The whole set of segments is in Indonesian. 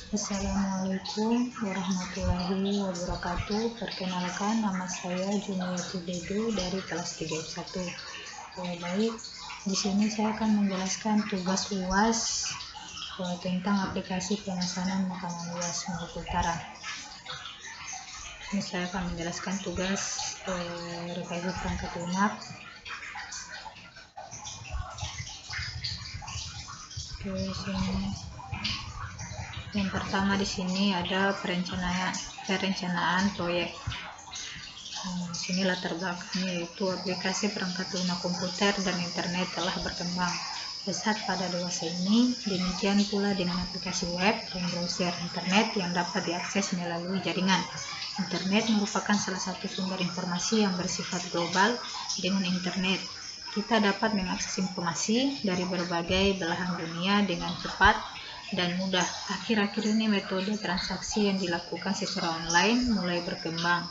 Assalamualaikum warahmatullahi wabarakatuh. Perkenalkan, nama saya Juniati Bedu dari kelas 3 1. Baik, di sini saya akan menjelaskan tugas UAS tentang aplikasi pemesanan makanan UAS Maluku Utara. Ini saya akan menjelaskan tugas rekayasa perangkat lunak. Sini. Yang pertama di sini ada perencanaan proyek. Di sini latar belakangnya yaitu aplikasi perangkat lunak komputer dan internet telah berkembang pesat pada dewasa ini. Demikian pula dengan aplikasi web dan browser internet yang dapat diakses melalui jaringan. Internet merupakan salah satu sumber informasi yang bersifat global. Dengan internet, kita dapat mengakses informasi dari berbagai belahan dunia dengan cepat dan mudah. Akhir-akhir ini metode transaksi yang dilakukan secara online mulai berkembang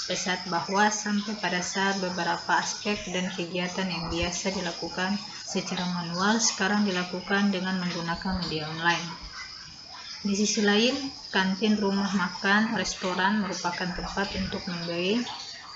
pesat, bahwa sampai pada saat beberapa aspek dan kegiatan yang biasa dilakukan secara manual sekarang dilakukan dengan menggunakan media online. Di sisi lain, kantin, rumah makan, restoran merupakan tempat untuk membeli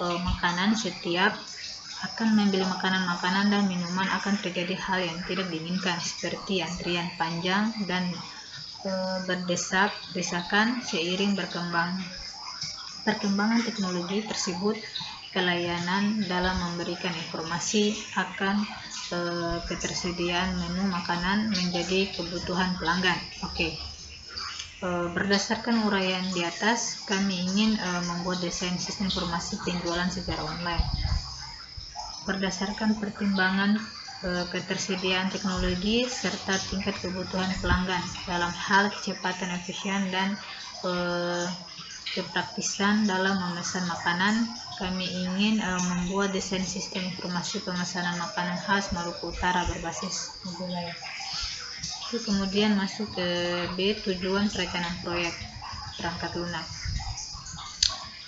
makanan. Setiap akan membeli makanan dan minuman akan terjadi hal yang tidak diinginkan, seperti antrian panjang dan berdesak-desakan. Seiring perkembangan teknologi tersebut, pelayanan dalam memberikan informasi akan ketersediaan menu makanan menjadi kebutuhan pelanggan. Berdasarkan uraian di atas, kami ingin membuat desain sistem informasi penjualan secara online. Berdasarkan pertimbangan ketersediaan teknologi serta tingkat kebutuhan pelanggan dalam hal kecepatan, efisien, dan kepraktisan dalam memesan makanan, kami ingin membuat desain sistem informasi pemesanan makanan khas Maluku Utara berbasis mobile. Kemudian masuk ke B, tujuan perencanaan proyek perangkat lunak.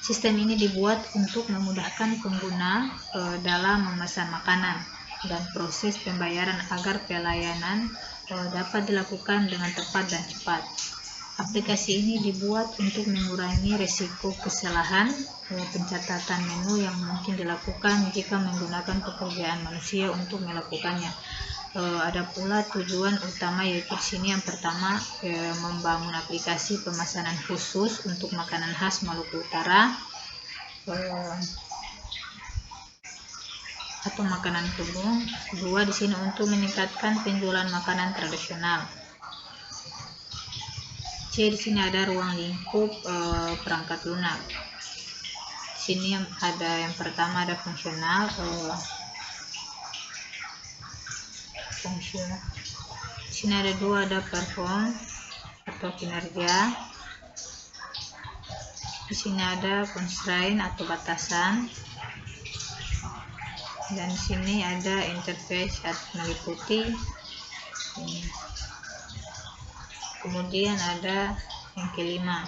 Sistem ini dibuat untuk memudahkan pengguna dalam memesan makanan dan proses pembayaran agar pelayanan dapat dilakukan dengan tepat dan cepat. Aplikasi ini dibuat untuk mengurangi risiko kesalahan pencatatan menu yang mungkin dilakukan jika menggunakan pekerjaan manusia untuk melakukannya. Ada pula tujuan utama, yaitu di sini yang pertama membangun aplikasi pemesanan khusus untuk makanan khas Maluku Utara atau makanan kebun. Kedua, di sini untuk meningkatkan penjualan makanan tradisional. C, di sini ada ruang lingkup perangkat lunak. Di sini ada yang pertama ada fungsional. Di sini ada dua, ada perform atau kinerja. Di sini ada constraint atau batasan, dan di sini ada interface atau meliputi. Kemudian ada yang kelima,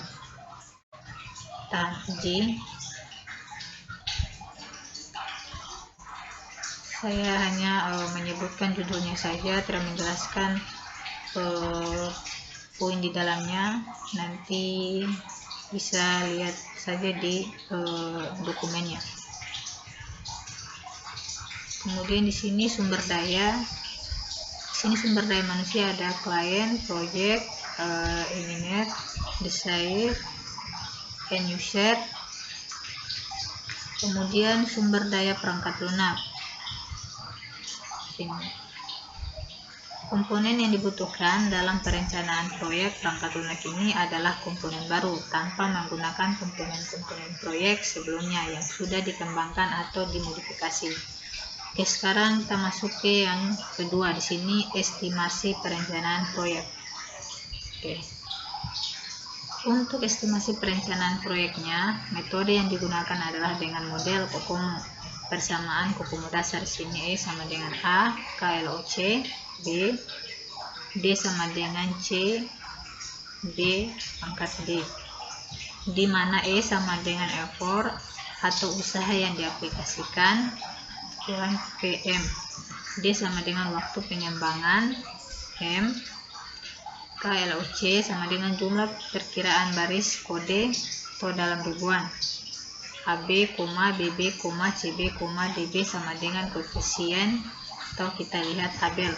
G. Saya hanya menyebutkan judulnya saja, tidak menjelaskan poin di dalamnya. Nanti bisa lihat saja di dokumennya. Kemudian di sini sumber daya. Di sini sumber daya manusia ada klien, project, engineer, desainer, end user. Kemudian sumber daya perangkat lunak. Komponen yang dibutuhkan dalam perencanaan proyek perangkat lunak ini adalah komponen baru tanpa menggunakan komponen-komponen proyek sebelumnya yang sudah dikembangkan atau dimodifikasi. Sekarang kita masuk ke yang kedua. Di sini estimasi perencanaan proyek. Untuk estimasi perencanaan proyeknya, metode yang digunakan adalah dengan model COCOMO. Persamaan COCOMO dasar di sini E sama dengan A, KLOC, B, D sama dengan C, B pangkat D, di mana E sama dengan effort atau usaha yang diaplikasikan, kurang PM, D sama dengan waktu pengembangan, M, K KLOC sama dengan jumlah perkiraan baris kode atau dalam ribuan. AB, BB, CB, DB sama dengan koefisien, atau kita lihat tabel.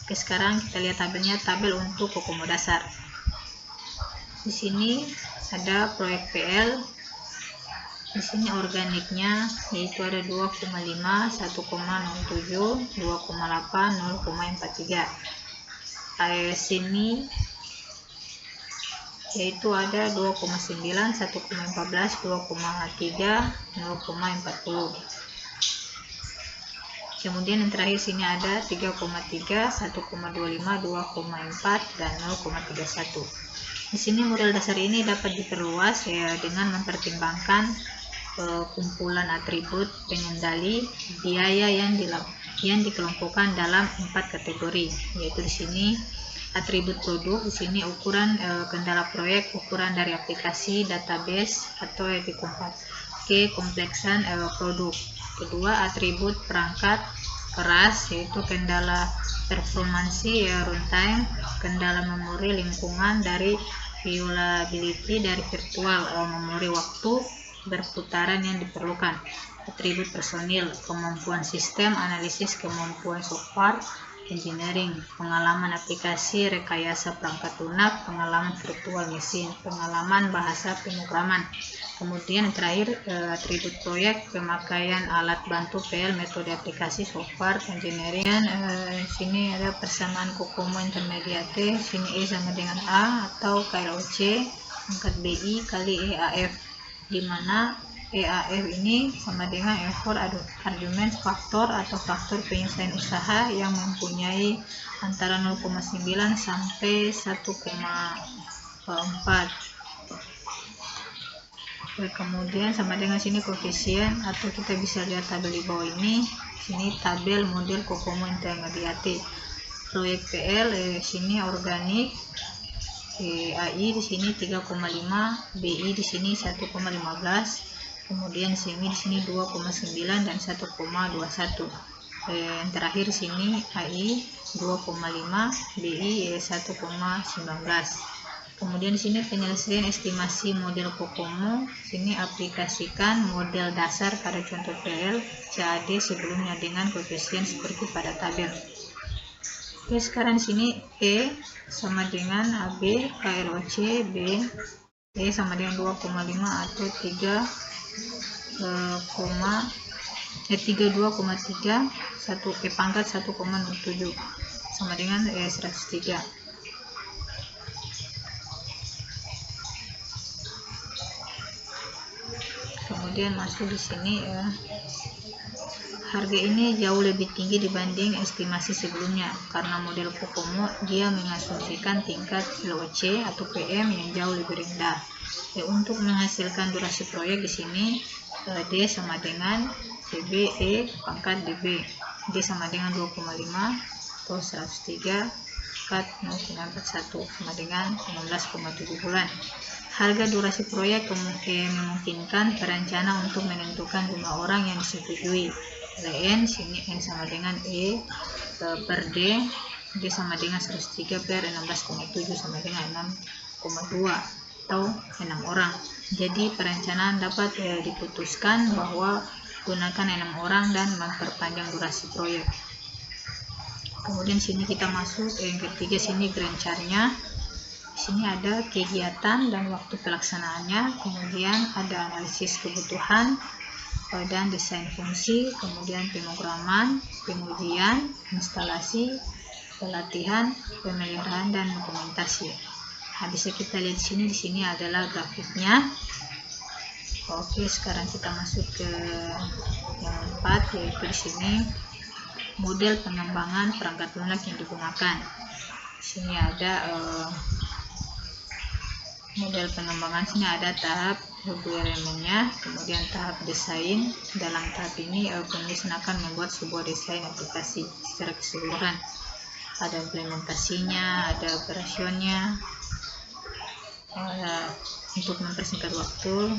Oke, sekarang kita lihat tabelnya, tabel untuk kokomo dasar. Di sini ada proyek PL. Di sini organiknya yaitu ada 2,5, 1,07, 2,8, 0,43. Sini yaitu ada 2,9, 1,14, 2,3, 0,40. Kemudian yang terakhir sini ada 3,3, 1,25, 2,4 dan 0,31. Di sini model dasar ini dapat diperluas ya dengan mempertimbangkan kumpulan atribut pengendali biaya yang dikelompokkan dalam 4 kategori, yaitu di sini atribut produk, di sini ukuran kendala proyek, ukuran dari aplikasi, database atau kekompleksan produk. Kedua, atribut perangkat keras, yaitu kendala performansi runtime, kendala memori lingkungan dari viewability dari virtual memori waktu berputaran yang diperlukan. Atribut personil, kemampuan sistem, analisis kemampuan software, engineering, pengalaman aplikasi, rekayasa perangkat lunak, pengalaman virtual machine, pengalaman bahasa pemrograman. Kemudian yang terakhir atribut proyek, pemakaian alat bantu PL, metode aplikasi, software, engineering. Sini ada persamaan kokomo intermediate, sini E sama dengan A atau KLOC pangkat BI kali EAF, di mana EAF ini sama dengan effort argumen faktor atau faktor penyelesaian usaha yang mempunyai antara 0,9 sampai 1,4. Kemudian sama dengan sini koefisien, atau kita bisa lihat tabel di bawah ini. Sini tabel model kokomo intermediate. Proyek PL sini organik, AI di sini 3,5, BI di sini 1,15, kemudian sini di sini 2,9 dan 1,21. Yang terakhir sini AI 2,5, BI 1,19. Kemudian di sini penyelesaian estimasi model kokomo. Sini aplikasikan model dasar pada contoh PL CAD sebelumnya dengan koefisien seperti pada tabel. Oke, sekarang di sini E sama dengan AB, KLOC, B, E sama dengan 2,5 atau 32,3, 1 E pangkat 1,07 sama dengan 103. Kemudian masuk di sini harga ini jauh lebih tinggi dibanding estimasi sebelumnya karena model kokomo dia mengasumsikan tingkat LOC atau PM yang jauh lebih rendah. Untuk menghasilkan durasi proyek di sini D sama dengan DB E pangkat DB. D sama dengan 2,5 atau 103 pangkat 0,41 sama dengan 16,7 bulan. Harga durasi proyek memungkinkan perencana untuk menentukan jumlah orang yang disetujui. N sini N sama dengan E per D, D sama dengan 103 per 16,7 sama dengan 6,2 atau 6 orang. Jadi perencanaan dapat diputuskan bahwa gunakan 6 orang dan memperpanjang durasi proyek. Kemudian sini kita masuk yang ketiga, sini grand chart-nya. Sini ada kegiatan dan waktu pelaksanaannya, kemudian ada analisis kebutuhan dan desain fungsi, kemudian pemrograman, pengujian, instalasi, pelatihan, pemeliharaan dan dokumentasi. Bisa kita lihat di sini adalah grafiknya. Oke, sekarang kita masuk ke yang 4, yaitu di sini model pengembangan perangkat lunak yang digunakan. Di sini ada model pengembangan, sini ada tahap requirement-nya, kemudian tahap desain. Dalam tahap ini penulis akan membuat sebuah desain aplikasi secara keseluruhan. Ada implementasinya, ada operasionnya. Untuk mempersingkat waktu,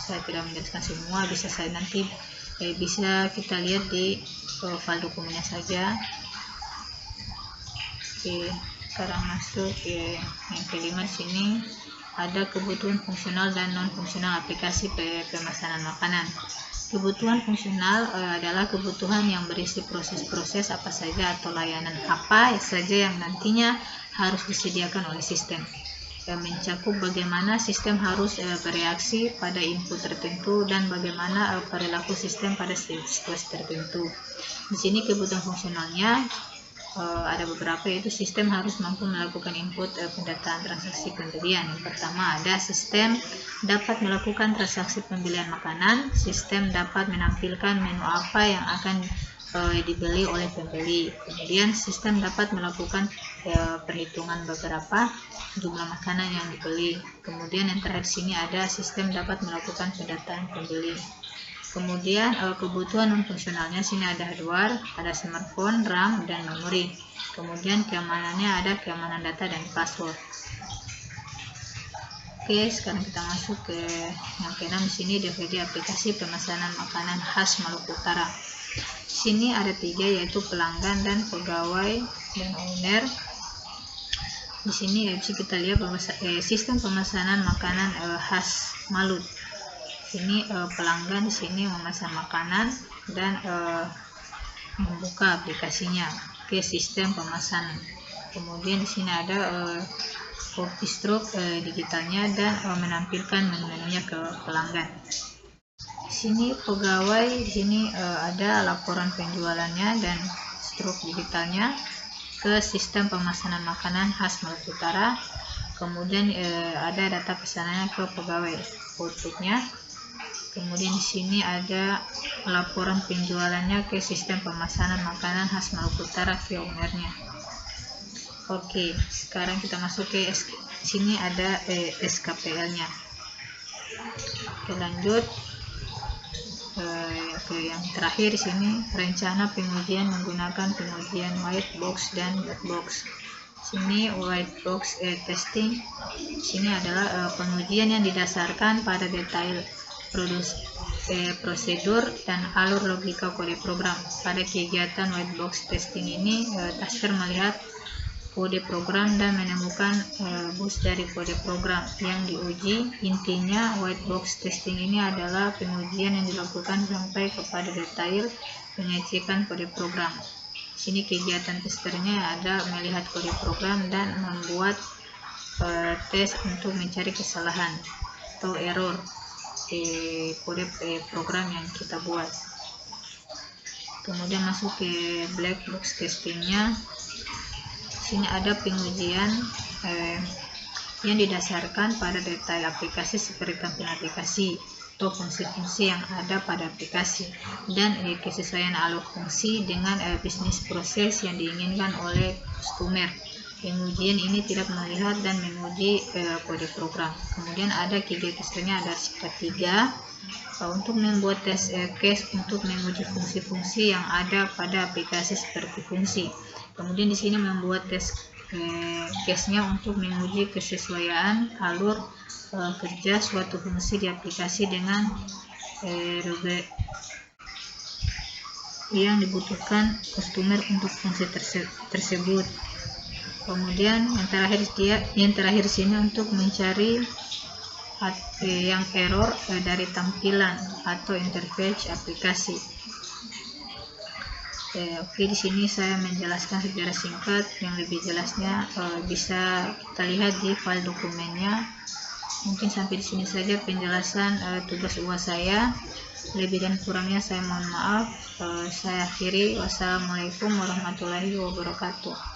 saya tidak menjelaskan semua, bisa saya nanti bisa kita lihat di file dokumennya saja. Oke, sekarang masuk yang kelima. Di sini ada kebutuhan fungsional dan non fungsional aplikasi pemesanan makanan. Kebutuhan fungsional adalah kebutuhan yang berisi proses-proses apa saja atau layanan apa saja yang nantinya harus disediakan oleh sistem. Mencakup bagaimana sistem harus bereaksi pada input tertentu dan bagaimana perilaku sistem pada situasi tertentu. Di sini kebutuhan fungsionalnya ada beberapa, yaitu sistem harus mampu melakukan input pendataan transaksi pembelian. Yang pertama ada sistem dapat melakukan transaksi pembelian makanan, sistem dapat menampilkan menu apa yang akan dibeli oleh pembeli. Kemudian sistem dapat melakukan perhitungan beberapa jumlah makanan yang dibeli. Kemudian yang terakhir sini ada sistem dapat melakukan pendataan pembeli. Kemudian kebutuhan non fungsionalnya sini ada hardware, ada smartphone, RAM, dan memori. Kemudian keamanannya ada keamanan data dan password. Oke, sekarang kita masuk ke yang keenam. Di sini DVD aplikasi pemesanan makanan khas Maluku Utara. Di sini ada 3, yaitu pelanggan dan pegawai dan owner. Di sini bisa kita lihat sistem pemesanan makanan khas Malut. Ini pelanggan di sini memesan makanan dan membuka aplikasinya ke sistem pemesanan. Kemudian di sini ada copy stroke digitalnya dan menampilkan menu-menunya ke pelanggan. Di sini pegawai, di sini ada laporan penjualannya dan stroke digitalnya ke sistem pemesanan makanan khas Maluku Utara. Kemudian ada data pesanannya ke pegawai, outputnya. Kemudian di sini ada laporan penjualannya ke sistem pemesanan makanan khas Maluku Utara ke ownernya. Oke, sekarang kita masuk ke sini ada SKPL-nya. Oke, lanjut ke yang terakhir. Di sini rencana pengujian menggunakan pengujian white box dan black box. Sini white box testing. Sini adalah pengujian yang didasarkan pada detail prosedur dan alur logika kode program. Pada kegiatan white box testing ini, tester melihat kode program dan menemukan bus dari kode program yang diuji. Intinya white box testing ini adalah pengujian yang dilakukan sampai kepada detail pengecekan kode program. Sini kegiatan testernya ada melihat kode program dan membuat tes untuk mencari kesalahan atau error kode program yang kita buat. Kemudian masuk ke black box testingnya. Sini ada pengujian yang didasarkan pada detail aplikasi seperti tampilan aplikasi atau fungsi-fungsi yang ada pada aplikasi dan kesesuaian alur fungsi dengan bisnis proses yang diinginkan oleh customer. Pengujian ini tidak melihat dan menguji kode program. Kemudian ada kegiatan testernya, ada sekitar 3 untuk membuat tes case untuk menguji fungsi-fungsi yang ada pada aplikasi seperti fungsi. Kemudian di sini membuat tes case-nya untuk menguji kesesuaian alur kerja suatu fungsi di aplikasi dengan yang dibutuhkan customer untuk fungsi tersebut. Kemudian yang terakhir sini untuk mencari yang error dari tampilan atau interface aplikasi. Oke, di sini saya menjelaskan secara singkat. Yang lebih jelasnya bisa kita lihat di file dokumennya. Mungkin sampai di sini saja penjelasan tugas UAS saya. Lebih dan kurangnya saya mohon maaf. Saya akhiri. Wassalamualaikum warahmatullahi wabarakatuh.